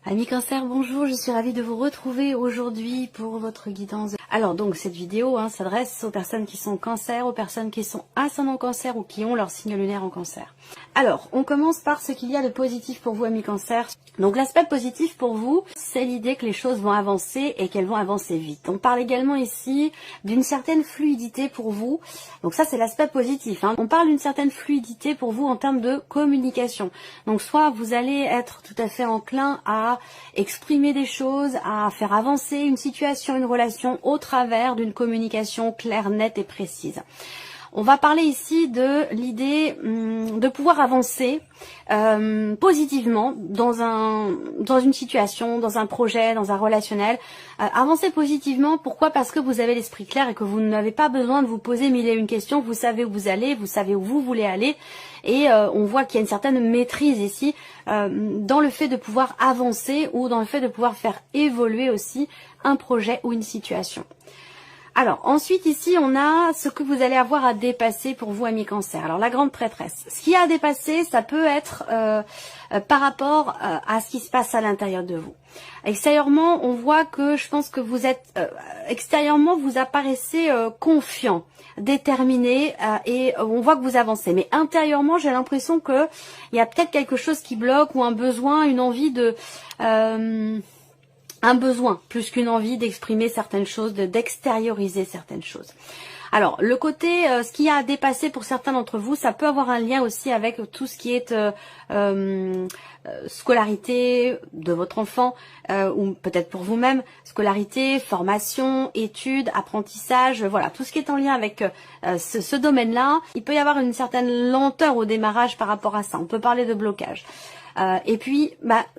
Amis Cancer, bonjour, je suis ravie de vous retrouver aujourd'hui pour votre guidance. Alors donc cette vidéo s'adresse aux personnes qui sont Cancer, aux personnes qui sont ascendant Cancer ou qui ont leur signe lunaire en Cancer. Alors, on commence par ce qu'il y a de positif pour vous, amis Cancer. Donc l'aspect positif pour vous, c'est l'idée que les choses vont avancer et qu'elles vont avancer vite. On parle également ici d'une certaine fluidité pour vous. Donc ça, c'est l'aspect positif. On parle d'une certaine fluidité pour vous en termes de communication. Donc soit vous allez être tout à fait enclin à exprimer des choses, à faire avancer une situation, une relation au travers d'une communication claire, nette et précise. On va parler ici de l'idée de pouvoir avancer positivement dans une situation, dans un projet, dans un relationnel. Avancer positivement, pourquoi? Parce que vous avez l'esprit clair et que vous n'avez pas besoin de vous poser mille et une questions. Vous savez où vous allez, vous savez où vous voulez aller. Et on voit qu'il y a une certaine maîtrise ici dans le fait de pouvoir avancer ou dans le fait de pouvoir faire évoluer aussi un projet ou une situation. Alors, ensuite, ici, on a ce que vous allez avoir à dépasser pour vous, amis Cancer. Alors, la grande prêtresse. Ce qui a à dépasser, ça peut être par rapport à ce qui se passe à l'intérieur de vous. Extérieurement, on voit que je pense que vous êtes... extérieurement, vous apparaissez confiant, déterminé et on voit que vous avancez. Mais intérieurement, j'ai l'impression qu'il y a peut-être quelque chose qui bloque ou un besoin, une envie de... un besoin, plus qu'une envie d'exprimer certaines choses, d'extérioriser certaines choses. Alors, le côté, ce qu'il y a à dépasser pour certains d'entre vous, ça peut avoir un lien aussi avec tout ce qui est scolarité de votre enfant, ou peut-être pour vous-même, scolarité, formation, études, apprentissage, voilà, tout ce qui est en lien avec ce domaine-là. Il peut y avoir une certaine lenteur au démarrage par rapport à ça. On peut parler de blocage. Et puis,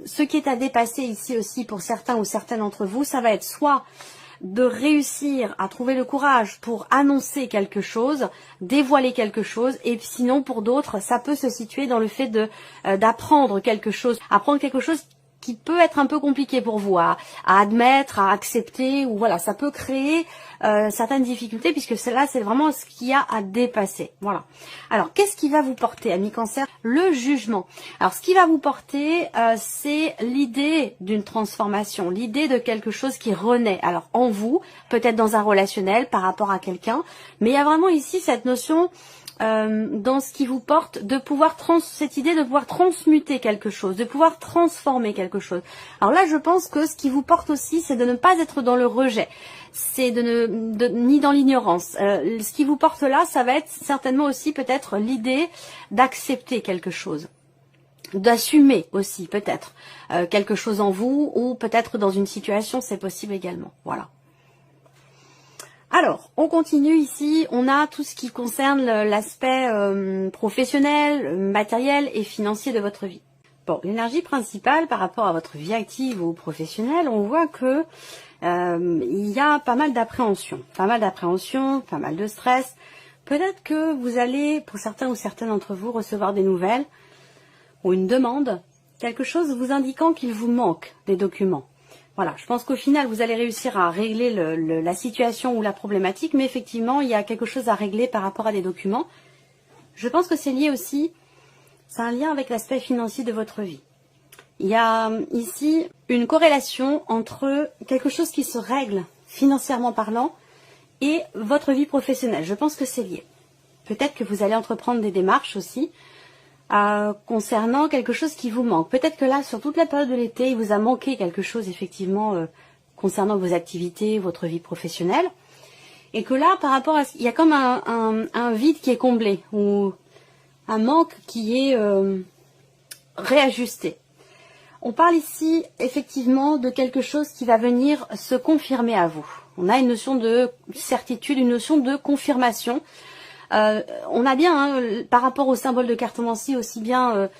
ce qui est à dépasser ici aussi pour certains ou certaines d'entre vous, ça va être soit de réussir à trouver le courage pour annoncer quelque chose, dévoiler quelque chose, et sinon pour d'autres, ça peut se situer dans le fait d'apprendre quelque chose, apprendre quelque chose qui peut être un peu compliqué pour vous à admettre, à accepter, ou voilà, ça peut créer certaines difficultés puisque cela c'est vraiment ce qu'il y a à dépasser. Voilà. Alors qu'est-ce qui va vous porter, amis Cancer? Le jugement. Alors ce qui va vous porter, c'est l'idée d'une transformation, l'idée de quelque chose qui renaît. Alors en vous, peut-être dans un relationnel par rapport à quelqu'un, mais il y a vraiment ici cette notion dans ce qui vous porte, de pouvoir cette idée de pouvoir transmuter quelque chose, de pouvoir transformer quelque chose. Alors là, je pense que ce qui vous porte aussi, c'est de ne pas être dans le rejet, c'est ni dans l'ignorance. Ce qui vous porte là, ça va être certainement aussi peut-être l'idée d'accepter quelque chose, d'assumer aussi peut-être quelque chose en vous, ou peut-être dans une situation, c'est possible également. Voilà. Alors, on continue ici, on a tout ce qui concerne l'aspect professionnel, matériel et financier de votre vie. Bon, l'énergie principale par rapport à votre vie active ou professionnelle, on voit que il y a pas mal d'appréhension, pas mal de stress. Peut-être que vous allez, pour certains ou certaines d'entre vous, recevoir des nouvelles ou une demande, quelque chose vous indiquant qu'il vous manque des documents. Voilà, je pense qu'au final, vous allez réussir à régler la situation ou la problématique, mais effectivement, il y a quelque chose à régler par rapport à des documents. Je pense que c'est lié aussi, c'est un lien avec l'aspect financier de votre vie. Il y a ici une corrélation entre quelque chose qui se règle financièrement parlant et votre vie professionnelle. Je pense que c'est lié. Peut-être que vous allez entreprendre des démarches aussi, concernant quelque chose qui vous manque. Peut-être que là, sur toute la période de l'été, il vous a manqué quelque chose, effectivement, concernant vos activités, votre vie professionnelle. Et que là, par rapport à... il y a comme un vide qui est comblé, ou un manque qui est réajusté. On parle ici, effectivement, de quelque chose qui va venir se confirmer à vous. On a une notion de certitude, une notion de confirmation. On a bien, par rapport au symbole de cartomancie, aussi bien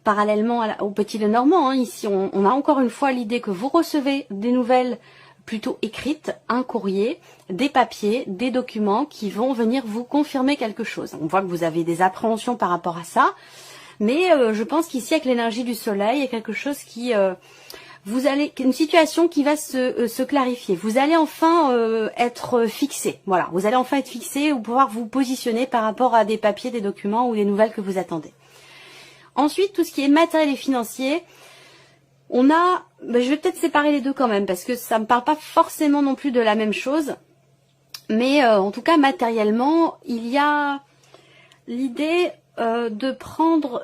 parallèlement au petit Lenormand, ici on a encore une fois l'idée que vous recevez des nouvelles plutôt écrites, un courrier, des papiers, des documents qui vont venir vous confirmer quelque chose. On voit que vous avez des appréhensions par rapport à ça, mais je pense qu'ici avec l'énergie du soleil, il y a quelque chose qui... une situation qui va se clarifier. Vous allez enfin être fixé. Voilà, vous allez enfin être fixé ou pouvoir vous positionner par rapport à des papiers, des documents ou des nouvelles que vous attendez. Ensuite, tout ce qui est matériel et financier, On a, ben, je vais peut-être séparer les deux quand même, parce que ça me parle pas forcément non plus de la même chose. Mais en tout cas, matériellement, il y a l'idée de prendre...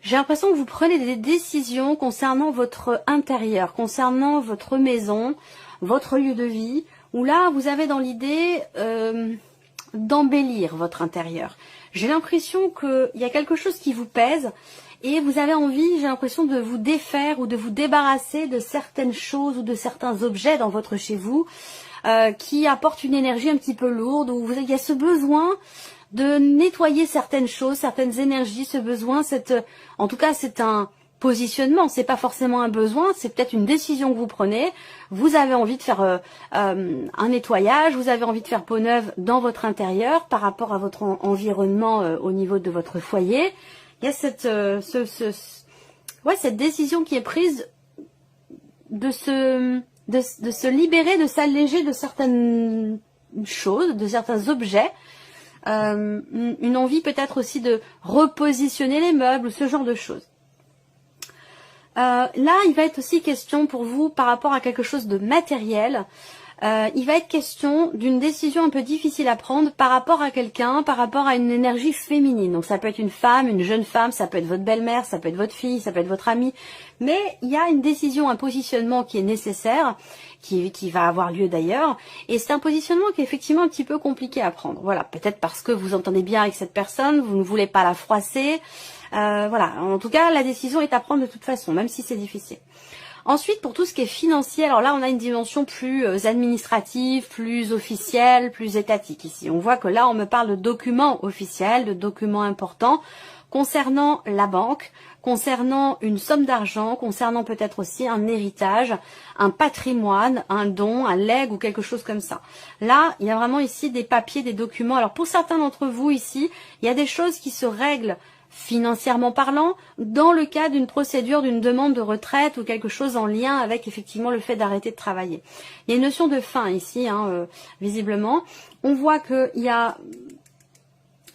j'ai l'impression que vous prenez des décisions concernant votre intérieur, concernant votre maison, votre lieu de vie, où là, vous avez dans l'idée d'embellir votre intérieur. J'ai l'impression qu'il y a quelque chose qui vous pèse et vous avez envie, j'ai l'impression, de vous défaire ou de vous débarrasser de certaines choses ou de certains objets dans votre chez vous qui apportent une énergie un petit peu lourde, où il y a ce besoin de nettoyer certaines choses, certaines énergies, ce besoin, en tout cas c'est un positionnement, c'est pas forcément un besoin, c'est peut-être une décision que vous prenez, vous avez envie de faire un nettoyage, vous avez envie de faire peau neuve dans votre intérieur par rapport à votre environnement au niveau de votre foyer. Il y a cette décision qui est prise de se libérer, de s'alléger de certaines choses, de certains objets. Une envie peut-être aussi de repositionner les meubles, ce genre de choses. Là, il va être aussi question pour vous par rapport à quelque chose de matériel. Il va être question d'une décision un peu difficile à prendre par rapport à quelqu'un, par rapport à une énergie féminine. Donc ça peut être une femme, une jeune femme, ça peut être votre belle-mère, ça peut être votre fille, ça peut être votre amie. Mais il y a une décision, un positionnement qui est nécessaire, qui va avoir lieu d'ailleurs. Et c'est un positionnement qui est effectivement un petit peu compliqué à prendre. Voilà, peut-être parce que vous entendez bien avec cette personne, vous ne voulez pas la froisser. Voilà, en tout cas, la décision est à prendre de toute façon, même si c'est difficile. Ensuite, pour tout ce qui est financier, alors là, on a une dimension plus administrative, plus officielle, plus étatique ici. On voit que là, on me parle de documents officiels, de documents importants concernant la banque, concernant une somme d'argent, concernant peut-être aussi un héritage, un patrimoine, un don, un legs ou quelque chose comme ça. Là, il y a vraiment ici des papiers, des documents. Alors, pour certains d'entre vous ici, il y a des choses qui se règlent financièrement parlant, dans le cas d'une procédure, d'une demande de retraite ou quelque chose en lien avec effectivement le fait d'arrêter de travailler. Il y a une notion de fin ici, visiblement. On voit qu'il y a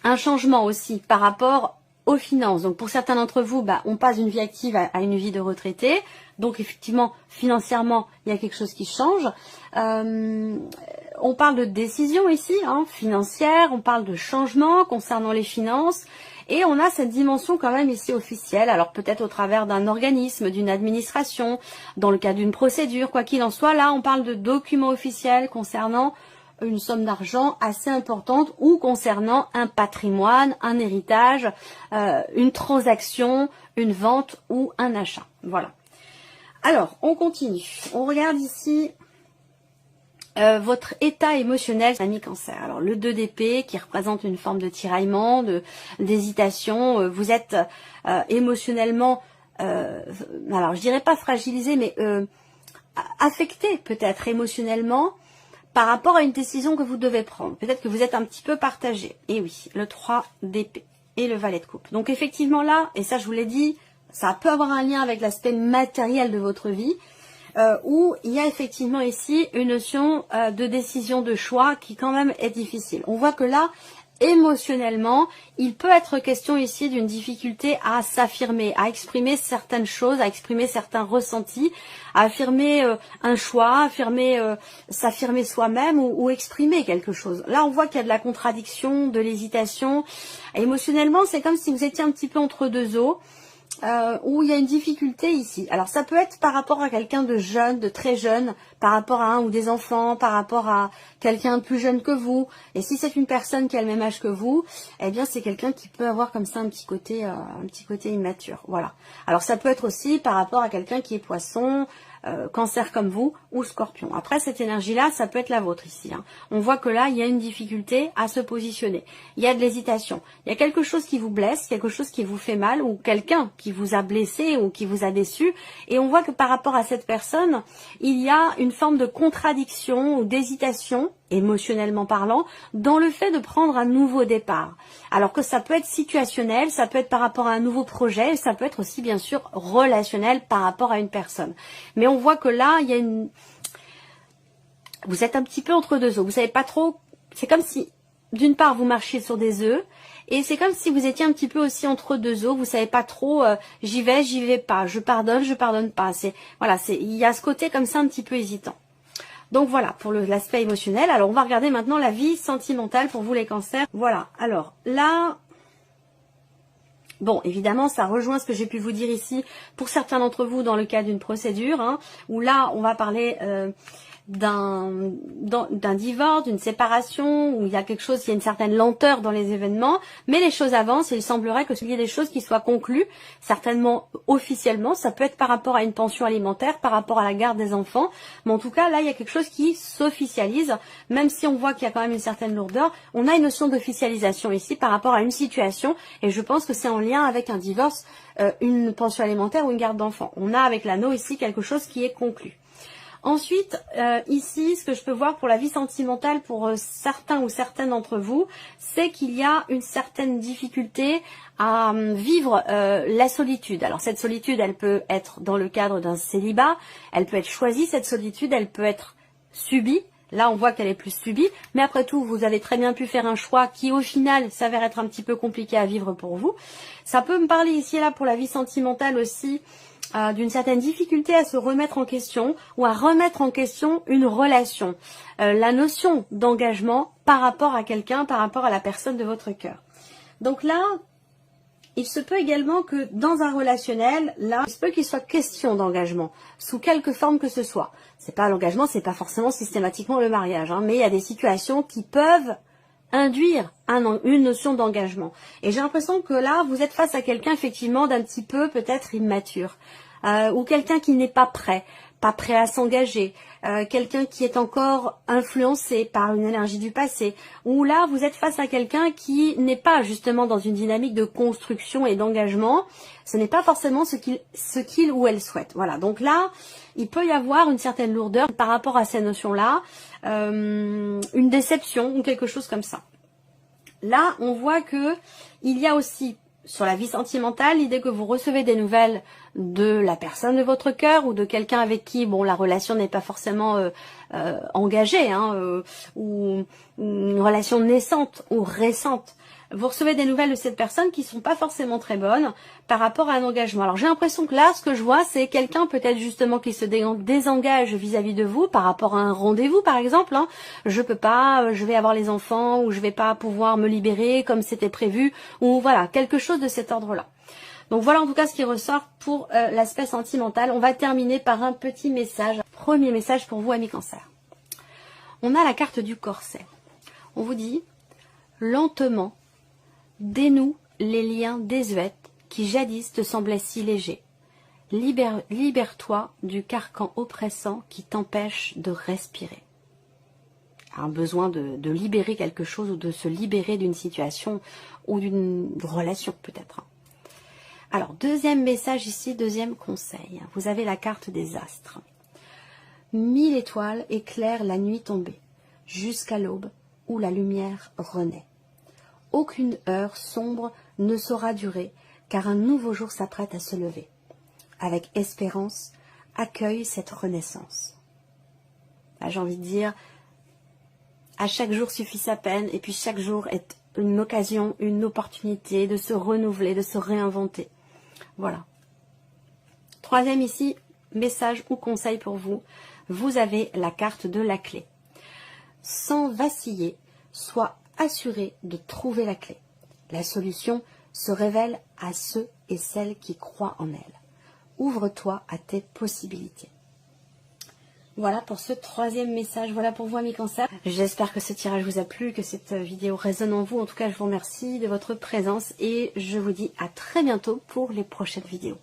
un changement aussi par rapport aux finances. Donc pour certains d'entre vous, on passe d'une vie active à une vie de retraité. Donc effectivement, financièrement, il y a quelque chose qui change. On parle de décision ici, financière, on parle de changement concernant les finances. Et on a cette dimension quand même ici officielle, alors peut-être au travers d'un organisme, d'une administration, dans le cas d'une procédure, quoi qu'il en soit. Là, on parle de documents officiels concernant une somme d'argent assez importante ou concernant un patrimoine, un héritage, une transaction, une vente ou un achat. Voilà. Alors, on continue. On regarde ici votre état émotionnel, ami Cancer. Alors le 2 d'épée qui représente une forme de tiraillement, d'hésitation. Vous êtes émotionnellement, alors je dirais pas fragilisé, mais affecté peut-être émotionnellement par rapport à une décision que vous devez prendre. Peut-être que vous êtes un petit peu partagé. Et oui, le 3 d'épée et le valet de coupe. Donc effectivement là, et ça je vous l'ai dit, ça peut avoir un lien avec l'aspect matériel de votre vie. Où il y a effectivement ici une notion de décision de choix qui quand même est difficile. On voit que là, émotionnellement, il peut être question ici d'une difficulté à s'affirmer, à exprimer certaines choses, à exprimer certains ressentis, à affirmer un choix, s'affirmer soi-même ou exprimer quelque chose. Là, on voit qu'il y a de la contradiction, de l'hésitation. Émotionnellement, c'est comme si vous étiez un petit peu entre deux eaux. Où il y a une difficulté ici. Alors ça peut être par rapport à quelqu'un de jeune, de très jeune, par rapport à un ou des enfants, par rapport à quelqu'un de plus jeune que vous. Et si c'est une personne qui a le même âge que vous, eh bien c'est quelqu'un qui peut avoir comme ça un petit côté immature. Voilà. Alors ça peut être aussi par rapport à quelqu'un qui est poisson, Cancer comme vous ou Scorpion. Après cette énergie-là, ça peut être la vôtre ici. On voit que là, il y a une difficulté à se positionner. Il y a de l'hésitation. Il y a quelque chose qui vous blesse, quelque chose qui vous fait mal ou quelqu'un qui vous a blessé ou qui vous a déçu. Et on voit que par rapport à cette personne, il y a une forme de contradiction ou d'hésitation, émotionnellement parlant, dans le fait de prendre un nouveau départ. Alors que ça peut être situationnel, ça peut être par rapport à un nouveau projet, ça peut être aussi bien sûr relationnel par rapport à une personne. Mais on voit que là, il y a vous êtes un petit peu entre deux eaux. Vous savez pas trop, c'est comme si d'une part vous marchiez sur des œufs Et c'est comme si vous étiez un petit peu aussi entre deux eaux, vous savez pas trop, j'y vais pas, je pardonne pas. Voilà, il y a ce côté comme ça un petit peu hésitant. Donc voilà, pour l'aspect émotionnel. Alors on va regarder maintenant la vie sentimentale pour vous les cancers. Voilà, alors là, bon, évidemment, ça rejoint ce que j'ai pu vous dire ici pour certains d'entre vous dans le cas d'une procédure, hein, où là, on va parler d'un divorce, d'une séparation, où il y a quelque chose, il y a une certaine lenteur dans les événements, mais les choses avancent et il semblerait que s'il y ait des choses qui soient conclues, certainement officiellement, ça peut être par rapport à une pension alimentaire, par rapport à la garde des enfants, mais en tout cas, là, il y a quelque chose qui s'officialise, même si on voit qu'il y a quand même une certaine lourdeur, on a une notion d'officialisation ici par rapport à une situation, et je pense que c'est en lien avec un divorce, une pension alimentaire ou une garde d'enfants. On a avec l'anneau ici quelque chose qui est conclu. Ensuite, ici, ce que je peux voir pour la vie sentimentale pour certains ou certaines d'entre vous, c'est qu'il y a une certaine difficulté à vivre la solitude. Alors cette solitude, elle peut être dans le cadre d'un célibat, elle peut être choisie, cette solitude, elle peut être subie. Là, on voit qu'elle est plus subie, mais après tout, vous avez très bien pu faire un choix qui, au final, s'avère être un petit peu compliqué à vivre pour vous. Ça peut me parler ici et là pour la vie sentimentale aussi, d'une certaine difficulté à se remettre en question ou à remettre en question une relation. La notion d'engagement par rapport à quelqu'un, par rapport à la personne de votre cœur. Donc là, il se peut également que dans un relationnel, là, il se peut qu'il soit question d'engagement, sous quelque forme que ce soit. C'est pas l'engagement, c'est pas forcément systématiquement le mariage, hein, mais il y a des situations qui peuvent induire une notion d'engagement. Et j'ai l'impression que là, vous êtes face à quelqu'un effectivement d'un petit peu peut-être immature, ou quelqu'un qui n'est pas prêt à s'engager, quelqu'un qui est encore influencé par une énergie du passé, ou là vous êtes face à quelqu'un qui n'est pas justement dans une dynamique de construction et d'engagement, ce n'est pas forcément ce qu'il ou elle souhaite. Voilà, donc là, il peut y avoir une certaine lourdeur par rapport à ces notions-là, une déception ou quelque chose comme ça. Là, on voit que il y a aussi sur la vie sentimentale, l'idée que vous recevez des nouvelles de la personne de votre cœur ou de quelqu'un avec qui, bon, la relation n'est pas forcément engagée, hein, ou une relation naissante ou récente. Vous recevez des nouvelles de cette personne qui sont pas forcément très bonnes par rapport à un engagement. Alors j'ai l'impression que là, ce que je vois, c'est quelqu'un peut-être justement qui se désengage vis-à-vis de vous par rapport à un rendez-vous, par exemple. Hein. Je peux pas, je vais avoir les enfants, ou je vais pas pouvoir me libérer comme c'était prévu, ou voilà, quelque chose de cet ordre-là. Donc voilà en tout cas ce qui ressort pour l'aspect sentimental. On va terminer par un petit message. Premier message pour vous, amis Cancer. On a la carte du corset. On vous dit, lentement, dénoue les liens désuets qui jadis te semblaient si légers. Libère-toi du carcan oppressant qui t'empêche de respirer. Un besoin de libérer quelque chose ou de se libérer d'une situation ou d'une relation peut-être. Alors, deuxième message ici, deuxième conseil. Vous avez la carte des astres. 1000 étoiles éclairent la nuit tombée, jusqu'à l'aube où la lumière renaît. Aucune heure sombre ne saura durer, car un nouveau jour s'apprête à se lever. Avec espérance, accueille cette renaissance. Là, j'ai envie de dire, à chaque jour suffit sa peine, et puis chaque jour est une occasion, une opportunité de se renouveler, de se réinventer. Voilà. Troisième ici, message ou conseil pour vous. Vous avez la carte de la clé. Sans vaciller, sois assuré de trouver la clé. La solution se révèle à ceux et celles qui croient en elle. Ouvre-toi à tes possibilités. Voilà pour ce troisième message. Voilà pour vous, amis Cancer. J'espère que ce tirage vous a plu, que cette vidéo résonne en vous. En tout cas, je vous remercie de votre présence et je vous dis à très bientôt pour les prochaines vidéos.